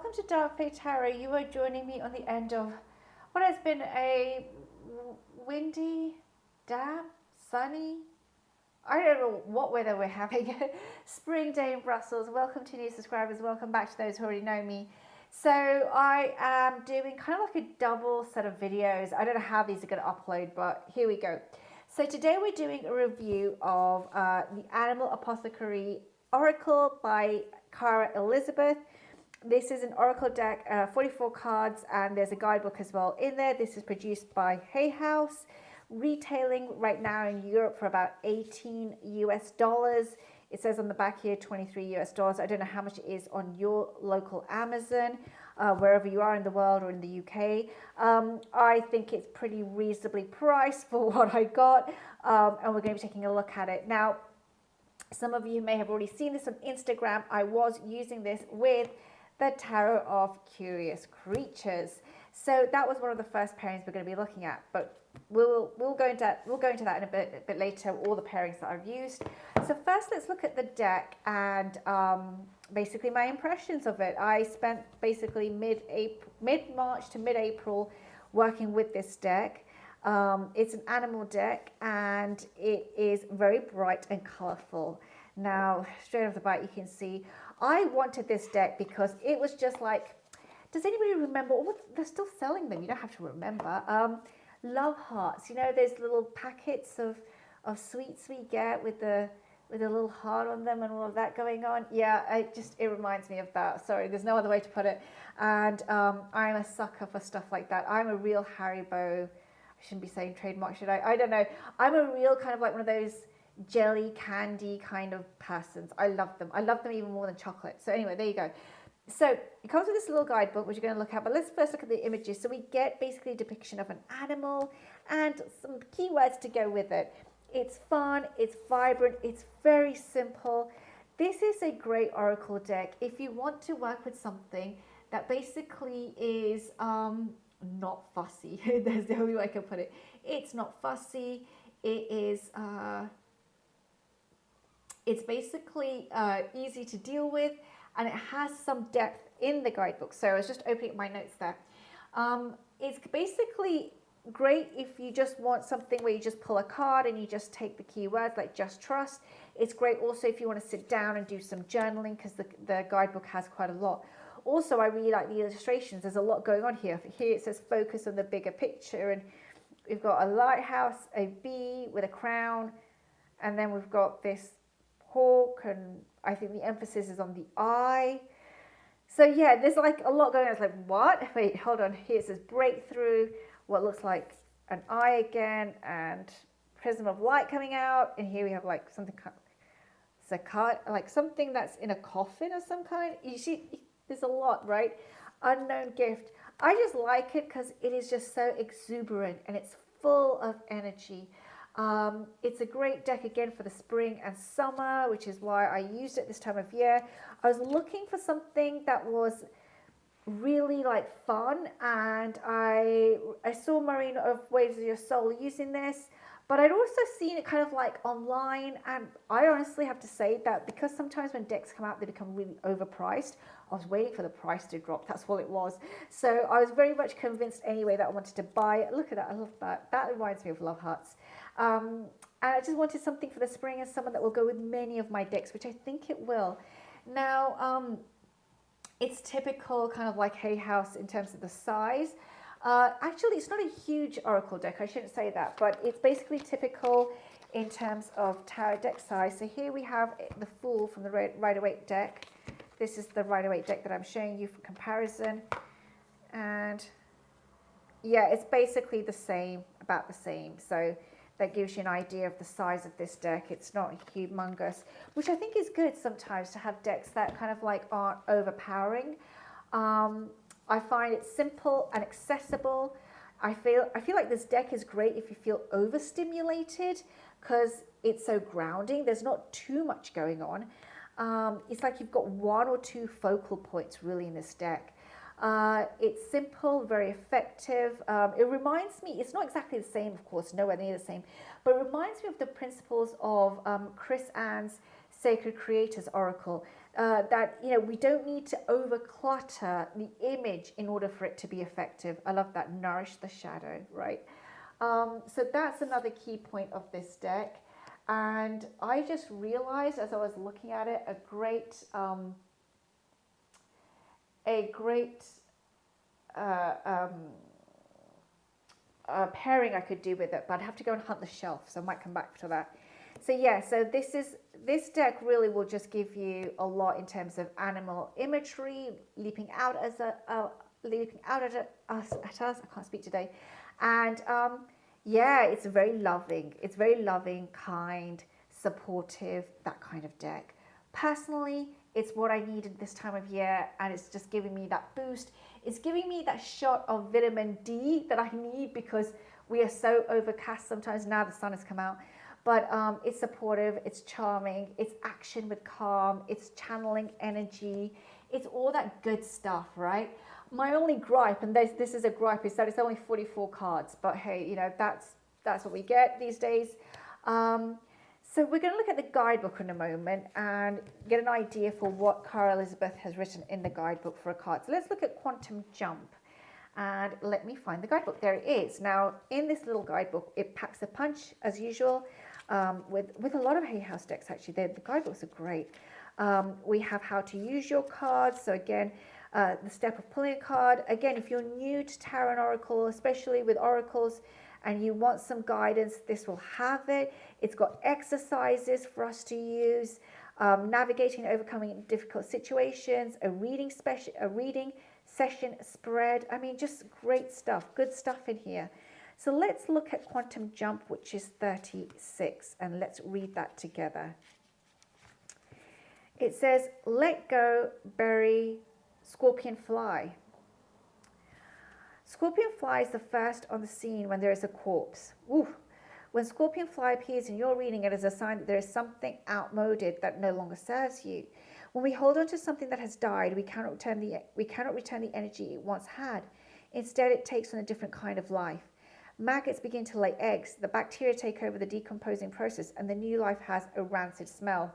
welcome to Darkfaetarot. You are joining me on the end of what has been a windy, damp, sunny, I don't know what weather we're having, spring day in Brussels. Welcome to new subscribers, welcome back to those who already know me. So I am doing kind of like a double set of videos. I don't know how these are going to upload, but here we go. So today we're doing a review of the Animal Apothecary Oracle by Cara Elizabeth. This is an Oracle deck, 44 cards, and there's a guidebook as well in there. This is produced by Hay House, retailing right now in Europe for about $18 US. It says on the back here, $23 US. I don't know how much it is on your local Amazon, wherever you are in the world or in the UK. I think it's pretty reasonably priced for what I got, and we're going to be taking a look at it. Now, some of you may have already seen this on Instagram. I was using this with the Tarot of Curious Creatures. So that was one of the first pairings we're going to be looking at, but we'll go into that in a bit later, all the pairings that I've used. So first, let's look at the deck and basically my impressions of it. I spent basically mid-March to mid-April working with this deck. It's an animal deck and it is very bright and colorful. Now, straight off the bat, you can see I wanted this deck because it was just like, does anybody remember? Oh, they're still selling them. You don't have to remember. Love hearts. You know, those little packets of sweets we get with a little heart on them and all of that going on. Yeah, it reminds me of that. Sorry, there's no other way to put it. And I'm a sucker for stuff like that. I'm a real Haribo. I shouldn't be saying trademark, should I? I don't know. I'm a real kind of like one of those jelly candy kind of persons. I love them. I love them even more than chocolate. So anyway, there you go. So it comes with this little guidebook, which you're going to look at, but let's first look at the images. So we get basically a depiction of an animal and some keywords to go with it. It's fun, it's vibrant, it's very simple. This is a great oracle deck if you want to work with something that basically is not fussy. That's the only way I can put it. It's not fussy. It is it's basically easy to deal with, and it has some depth in the guidebook. So I was just opening my notes there. It's basically great if you just want something where you just pull a card and you just take the keywords like just trust. It's great also if you want to sit down and do some journaling, because the guidebook has quite a lot. Also, I really like the illustrations. There's a lot going on here. Here it says focus on the bigger picture, and we've got a lighthouse, a bee with a crown, and then we've got this hawk, and I think the emphasis is on the eye. So yeah, there's like a lot going on. It's like, what? Wait, hold on. Here it says breakthrough, what looks like an eye again, and prism of light coming out. And here we have like something like something that's in a coffin of some kind. You see, there's a lot, right? Unknown gift. I just like it because it is just so exuberant and it's full of energy. It's a great deck again for the spring and summer, which is why I used it this time of year. I was looking for something that was really like fun, and I saw Marina of Waves of Your Soul using this, but I'd also seen it kind of like online, and I honestly have to say that because sometimes when decks come out they become really overpriced. I was waiting for the price to drop, that's all it was. So I was very much convinced anyway that I wanted to buy it. Look at that, I love that. That reminds me of Love Hearts. And I just wanted something for the spring and summer that will go with many of my decks, which I think it will. Now, it's typical kind of like Hay House in terms of the size. Actually, it's not a huge oracle deck, I shouldn't say that, but it's basically typical in terms of tarot deck size. So here we have the Fool from the Rider-Waite deck. This is the Rider-Waite deck that I'm showing you for comparison. And yeah, it's basically the same, about the same. So that gives you an idea of the size of this deck. It's not humongous, which I think is good sometimes to have decks that kind of like aren't overpowering. I find it simple and accessible. I feel like this deck is great if you feel overstimulated because it's so grounding. There's not too much going on. It's like you've got one or two focal points really in this deck. It's simple, very effective. It reminds me, it's not exactly the same, of course, nowhere near the same, but it reminds me of the principles of Chris Ann's Sacred Creators Oracle. that, you know, we don't need to overclutter the image in order for it to be effective. I love that, nourish the shadow, right? So that's another key point of this deck. And I just realized as I was looking at it, a great pairing I could do with it, but I'd have to go and hunt the shelf, so I might come back to that. So yeah, so this deck really will just give you a lot in terms of animal imagery, leaping out at us. I can't speak today, and yeah, it's very loving. It's very loving, kind, supportive, that kind of deck. Personally, it's what I needed this time of year, and it's just giving me that boost. It's giving me that shot of vitamin D that I need because we are so overcast sometimes. Now the sun has come out. But it's supportive, it's charming, it's action with calm, it's channeling energy, it's all that good stuff, right? My only gripe, and this is a gripe, is that it's only 44 cards. But hey, you know, that's what we get these days. So we're going to look at the guidebook in a moment and get an idea for what Cara Elizabeth has written in the guidebook for a card. So let's look at Quantum Jump. And let me find the guidebook. There it is. Now, in this little guidebook, it packs a punch as usual. With a lot of Hay House decks, actually, the guidebooks are great. We have how to use your cards. So again, the step of pulling a card. Again, if you're new to Tarot and Oracle, especially with Oracles, and you want some guidance, this will have it. It's got exercises for us to use, navigating and overcoming difficult situations, a reading session spread. I mean, just great stuff, good stuff in here. So let's look at Quantum Jump, which is 36, and let's read that together. It says, let go, bury, scorpion fly. Scorpion fly is the first on the scene when there is a corpse. Ooh. When scorpion fly appears in your reading, it is a sign that there is something outmoded that no longer serves you. When we hold on to something that has died, we cannot return the energy it once had. Instead, it takes on a different kind of life. Maggots begin to lay eggs, the bacteria take over the decomposing process, and the new life has a rancid smell.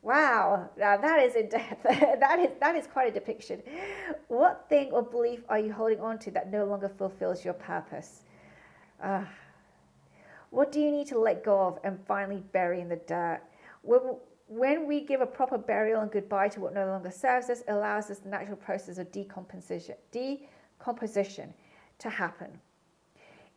Wow, now that is in depth. that is quite a depiction. What thing or belief are you holding on to that no longer fulfills your purpose? What do you need to let go of and finally bury in the dirt? When we give a proper burial and goodbye to what no longer serves us, it allows us the natural process of decomposition to happen.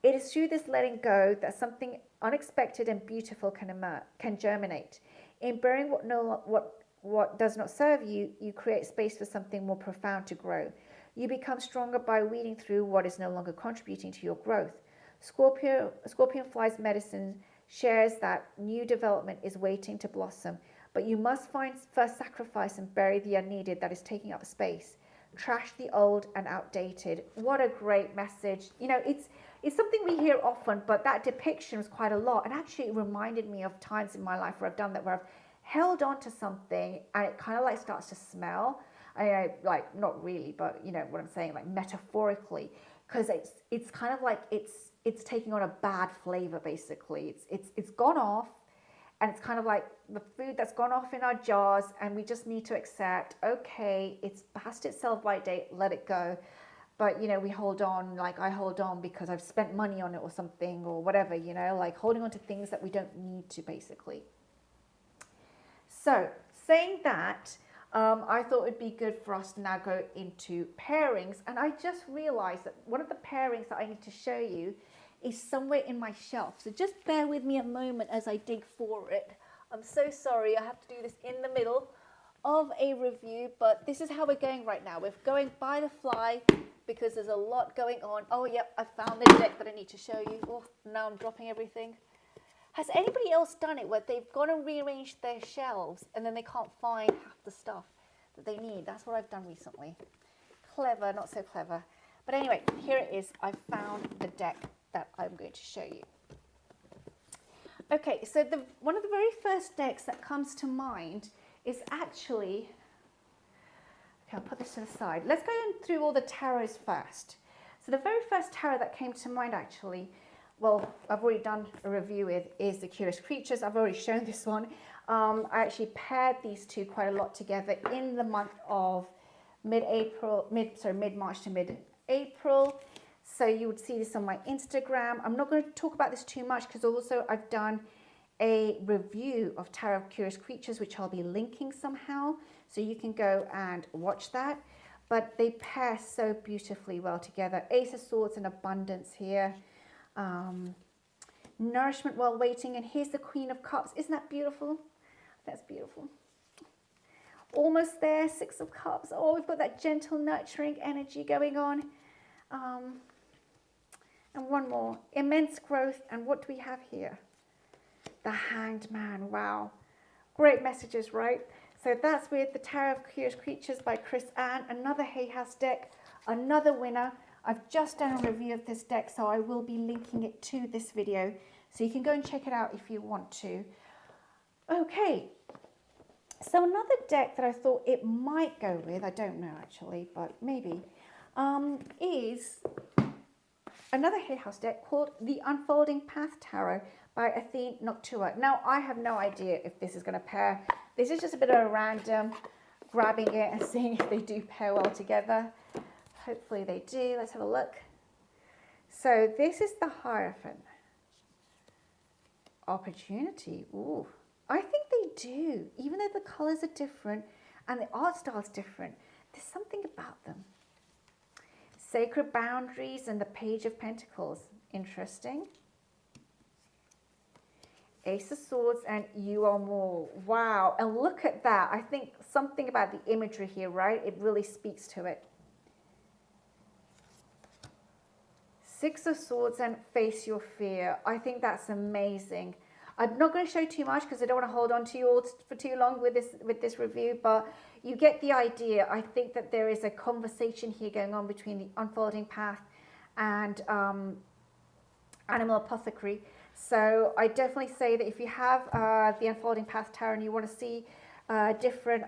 It is through this letting go that something unexpected and beautiful can germinate. In burying what does not serve you, you create space for something more profound to grow. You become stronger by weeding through what is no longer contributing to your growth. Scorpion fly's medicine shares that new development is waiting to blossom, but you must first sacrifice and bury the unneeded that is taking up space. Trash the old and outdated. What a great message. You know, it's something we hear often, but that depiction was quite a lot. And actually it reminded me of times in my life where I've done that, where I've held on to something and it kind of like starts to smell. Like not really, but you know what I'm saying, like metaphorically, because it's kind of like it's taking on a bad flavor basically. It's gone off, and it's kind of like the food that's gone off in our jars, and we just need to accept, okay, it's past its sell-by date, let it go. But, you know, we hold on, like I hold on because I've spent money on it or something or whatever, you know, like holding on to things that we don't need to basically. So saying that, I thought it'd be good for us to now go into pairings. And I just realized that one of the pairings that I need to show you is somewhere in my shelf. So just bear with me a moment as I dig for it. I'm so sorry, I have to do this in the middle of a review, but this is how we're going right now. We're going by the fly because there's a lot going on. Oh, yep, I found the deck that I need to show you. Oh, now I'm dropping everything. Has anybody else done it where they've gone and rearranged their shelves and then they can't find half the stuff that they need? That's what I've done recently. Clever, not so clever. But anyway, here it is. I found the deck that I'm going to show you. Okay, so one of the very first decks that comes to mind is actually, okay, I'll put this to the side. Let's go through all the tarots first. So the very first tarot that came to mind actually, well, I've already done a review with, is the Curious Creatures. I've already shown this one. I actually paired these two quite a lot together in the month of mid-March to mid-April. So you would see this on my Instagram. I'm not going to talk about this too much because also I've done a review of Tarot of Curious Creatures, which I'll be linking somehow. So you can go and watch that. But they pair so beautifully well together. Ace of Swords and abundance here. Nourishment while waiting. And here's the Queen of Cups. Isn't that beautiful? That's beautiful. Almost there. Six of Cups. Oh, we've got that gentle, nurturing energy going on. And one more. Immense growth. And what do we have here? The Hanged Man. Wow. Great messages, right? So that's with the Tarot of Curious Creatures by Chris Ann. Another Hay House deck. Another winner. I've just done a review of this deck, so I will be linking it to this video. So you can go and check it out if you want to. Okay. So another deck that I thought it might go with, I don't know actually, but maybe, is another Hay House deck called the Unfolding Path Tarot by Athene Noctua. Now, I have no idea if this is going to pair. This is just a bit of a random grabbing it and seeing if they do pair well together. Hopefully they do. Let's have a look. So this is the Hierophant. Opportunity. Ooh. I think they do. Even though the colours are different and the art style is different, there's something about them. Sacred Boundaries and the Page of Pentacles. Interesting. Ace of Swords and You Are More. Wow. And look at that. I think something about the imagery here, right? It really speaks to it. Six of Swords and Face Your Fear. I think that's amazing. I'm not going to show too much because I don't want to hold on to you all for too long with this review, but you get the idea. I think that there is a conversation here going on between the Unfolding Path and Animal Apothecary. So I definitely say that if you have the Unfolding Path Tarot and you want to see different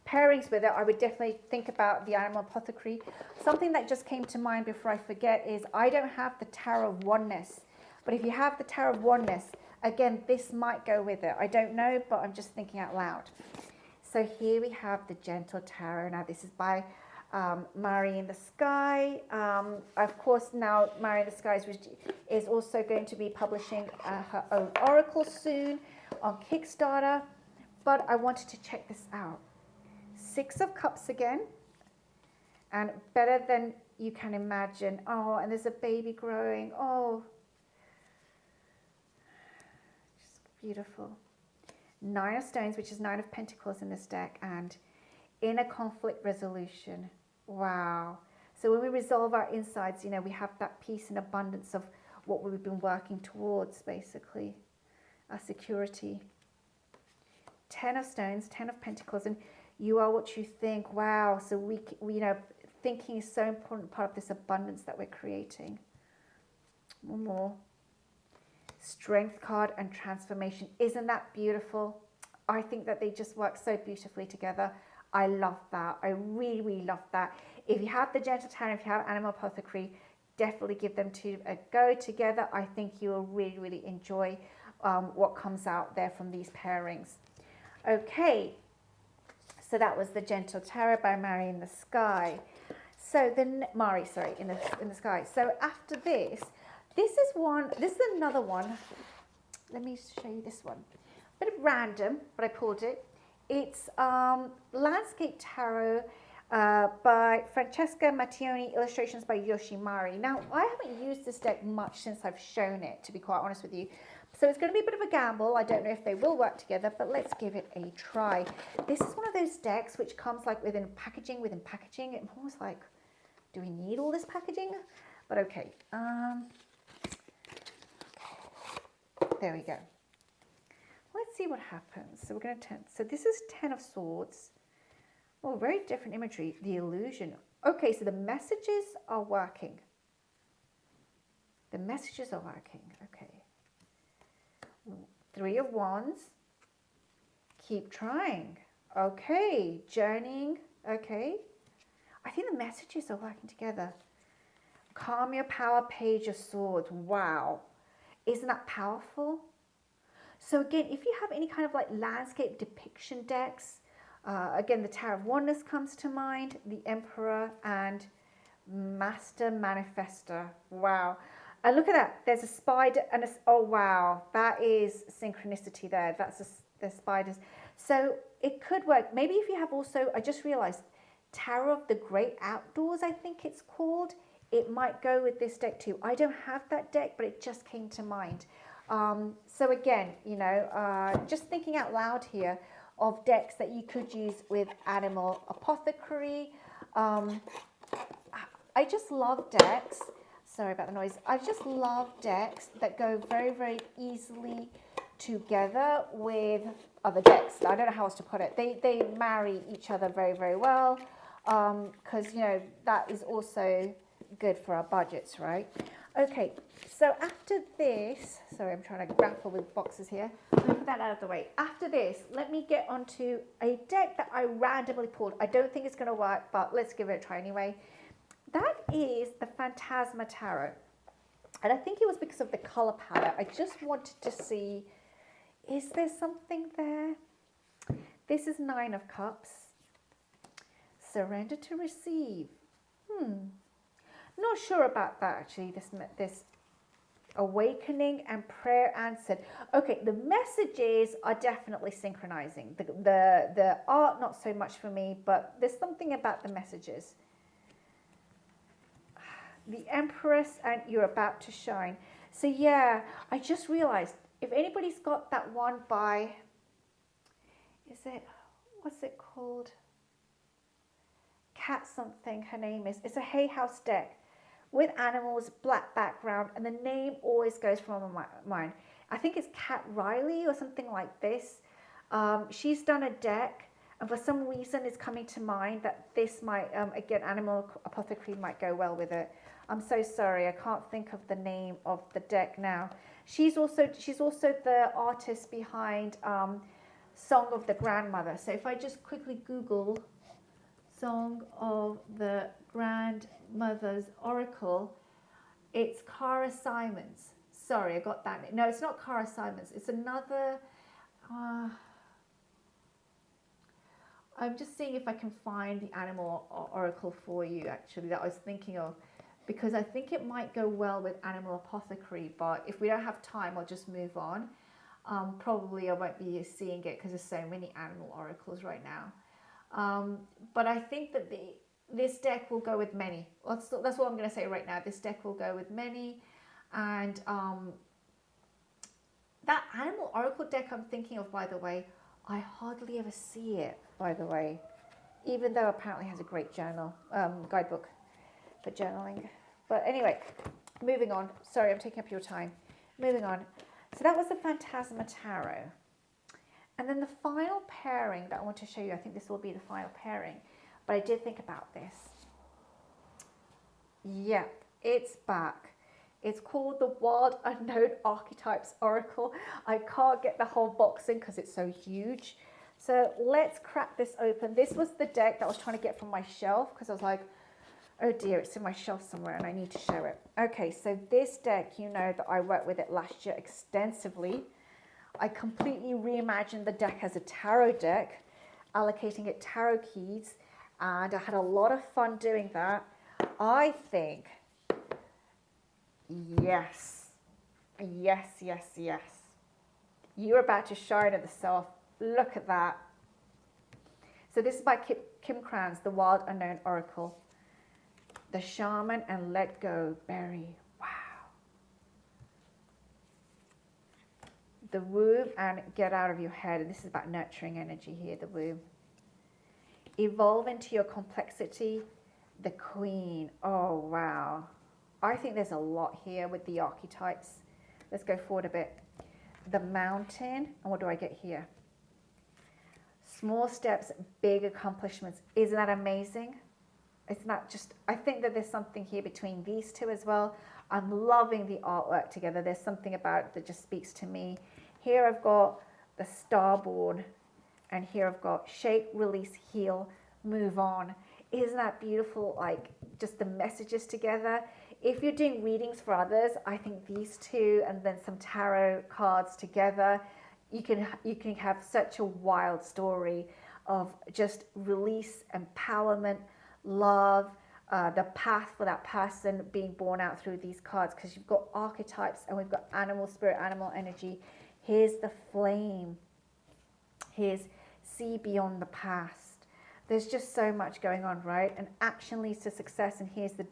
pairings with it, I would definitely think about the Animal Apothecary. Something that just came to mind before I forget is I don't have the Tarot of Oneness. But if you have the Tarot of Oneness, again, this might go with it. I don't know, but I'm just thinking out loud. So here we have the Gentle Tarot. Now this is by Mary in the Sky. Of course, now Mary in the Sky is also going to be publishing her own oracle soon on Kickstarter. But I wanted to check this out. Six of Cups again. And better than you can imagine. Oh, and there's a baby growing. Oh, beautiful. Nine of Stones, which is Nine of Pentacles in this deck, and Inner Conflict Resolution. Wow. So when we resolve our insides, you know, we have that peace and abundance of what we've been working towards, basically, our security. 10 of Stones, 10 of Pentacles, and you are what you think. Wow. So we you know, thinking is so important part of this abundance that we're creating. One more. Strength card and Transformation. Isn't that beautiful? I think that they just work so beautifully together. I love that. I really, really love that. If you have the Gentle Tarot, if you have Animal Apothecary, definitely give them a go together. I think you will really, really enjoy what comes out there from these pairings. Okay, so that was the Gentle Tarot by Mary in the Sky. So then Mari, sorry, in the Sky. So after this, this is another one. Let me show you this one. A bit random, but I pulled it. It's Landscape Tarot by Francesca Mattioni, illustrations by Yoshimari. Now, I haven't used this deck much since I've shown it, to be quite honest with you. So it's going to be a bit of a gamble. I don't know if they will work together, but let's give it a try. This is one of those decks which comes like within packaging. I'm almost like, do we need all this packaging? But okay. There we go. Let's see what happens. So we're going to so this is 10 of Swords. Oh, very different imagery. The Illusion. Okay, so the messages are working. The messages are working. Okay. 3 of Wands. Keep trying. Okay. Journeying. Okay. I think the messages are working together. Calm Your Power, Page of Swords. Wow. Isn't that powerful? So again, if you have any kind of like landscape depiction decks, again, the Tower of Oneness comes to mind, the Emperor and Master Manifester. Wow. And look at that. There's a spider and a, oh wow, that is synchronicity there. That's the spiders. So it could work. Maybe if you have also, I just realized, Tarot of the Great Outdoors, I think it's called. It might go with this deck too. I don't have that deck, but it just came to mind. So again, you know, just thinking out loud here of decks that you could use with Animal Apothecary. I just love decks. Sorry about the noise. I just love decks that go very, very easily together with other decks. I don't know how else to put it. They marry each other very, very well, because, you know, that is also good for our budgets, right? Okay, so after this, sorry, I'm trying to grapple with boxes here. Let me put that out of the way. After this, let me get onto a deck that I randomly pulled. I don't think it's going to work, but let's give it a try anyway. That is the Phantasma Tarot. And I think it was because of the color palette. I just wanted to see, is there something there? This is 9 of Cups. Surrender to receive. Not sure about that actually, this awakening and prayer answered. Okay, the messages are definitely synchronizing. The art, not so much for me, but there's something about the messages. The Empress and you're about to shine. So yeah, I just realized, if anybody's got that one by, what's it called? Cat something, her name is. It's a Hay House deck with animals, black background, and the name always goes from my mind. I think it's Cat Riley or something like this. She's done a deck, and for some reason it's coming to mind that this might, again, Animal Apothecary might go well with it. I'm so sorry, I can't think of the name of the deck now. She's also the artist behind Song of the Grandmother. So if I just quickly Google Song of the Grandmother's Oracle, it's Cara Simons. Sorry, I got that. No, it's not Cara Simons. It's another. I'm just seeing if I can find the Animal Oracle for you, actually, that I was thinking of, because I think it might go well with Animal Apothecary, but if we don't have time, I'll just move on. Probably I won't be seeing it because there's so many Animal Oracles right now. But I think that this deck will go with many. That's what I'm going to say right now. This deck will go with many. And that Animal Oracle deck I'm thinking of, by the way, I hardly ever see it, by the way, even though apparently it has a great journal, guidebook for journaling. But anyway, moving on. Sorry, I'm taking up your time. Moving on. So that was the Phantasma Tarot. And then the final pairing that I want to show you, I think this will be the final pairing, but I did think about this. Yep, it's back. It's called the Wild Unknown Archetypes Oracle. I can't get the whole box in because it's so huge. So let's crack this open. This was the deck that I was trying to get from my shelf because I was like, oh dear, it's in my shelf somewhere and I need to show it. Okay, so this deck, you know that I worked with it last year extensively. I completely reimagined the deck as a tarot deck, allocating it tarot keys, and I had a lot of fun doing that. I think, yes, yes, yes, yes. You're about to shine at the self. Look at that. So this is by Kim Kranz, The Wild Unknown Oracle. The Shaman and Let Go Berry. Wow. The Womb and Get Out of Your Head. And this is about nurturing energy here, the Womb. Evolve into your complexity. The Queen. Oh, wow. I think there's a lot here with the archetypes. Let's go forward a bit. The Mountain. And what do I get here? Small steps, big accomplishments. Isn't that amazing? It's not just, I think that there's something here between these two as well. I'm loving the artwork together. There's something about it that just speaks to me. Here I've got the Starborn, and here I've got Shake, Release, Heal, Move On. Isn't that beautiful? Like just the messages together. If you're doing readings for others, I think these two and then some tarot cards together you can have such a wild story of just release, empowerment, love, the path for that person being born out through these cards, because you've got archetypes and we've got animal spirit, animal energy. Here's the flame. Here's see beyond the past. There's just so much going on, right? And action leads to success, and here's the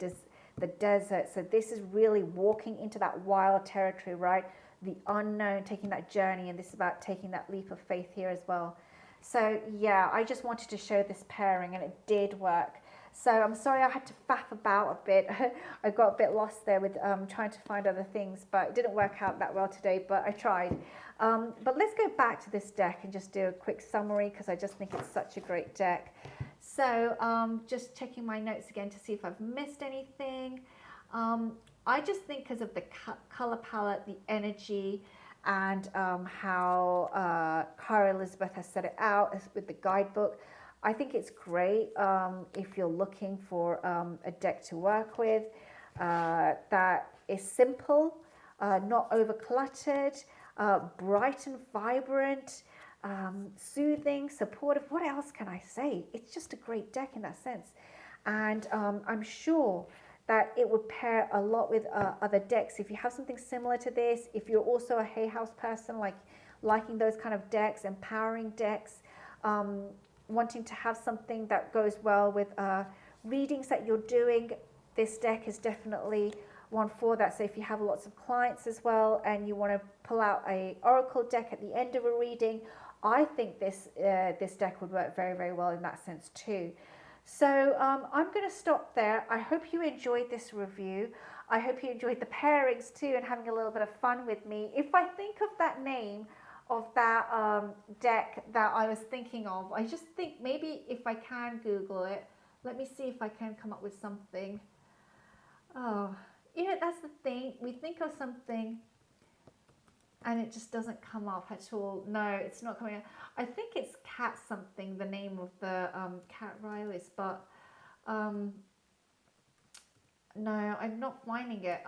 desert. So this is really walking into that wild territory, right? The unknown, taking that journey, and this is about taking that leap of faith here as well. So yeah, I just wanted to show this pairing, and it did work. So I'm sorry I had to faff about a bit. I got a bit lost there with trying to find other things, but it didn't work out that well today, but I tried. But let's go back to this deck and just do a quick summary, because I just think it's such a great deck. So just checking my notes again to see if I've missed anything. I just think because of the color palette, the energy, and how Cara Elizabeth has set it out with the guidebook, I think it's great if you're looking for a deck to work with that is simple, not over cluttered, bright and vibrant, soothing, supportive. What else can I say? It's just a great deck in that sense. And I'm sure that it would pair a lot with other decks. If you have something similar to this, if you're also a Hay House person, liking those kind of decks, empowering decks, wanting to have something that goes well with readings that you're doing, this deck is definitely one for that. So if you have lots of clients as well and you want to pull out a oracle deck at the end of a reading, I think this deck would work very, very well in that sense too. So I'm going to stop there. I hope you enjoyed this review. I hope you enjoyed the pairings too and having a little bit of fun with me. If I think of that name of that deck that I was thinking of, I just think maybe if I can Google it, let me see if I can come up with something. Oh, you know, that's the thing. We think of something and it just doesn't come up at all. No, it's not coming up. I think it's Cat something, the name of the Cat Rileys, but no, I'm not finding it.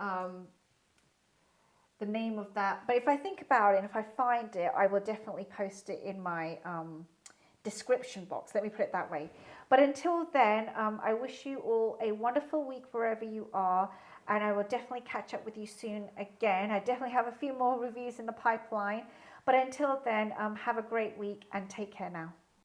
The name of that. But if I think about it and if I find it, I will definitely post it in my description box. Let me put it that way. But until then, I wish you all a wonderful week wherever you are. And I will definitely catch up with you soon again. I definitely have a few more reviews in the pipeline. But until then, have a great week and take care now.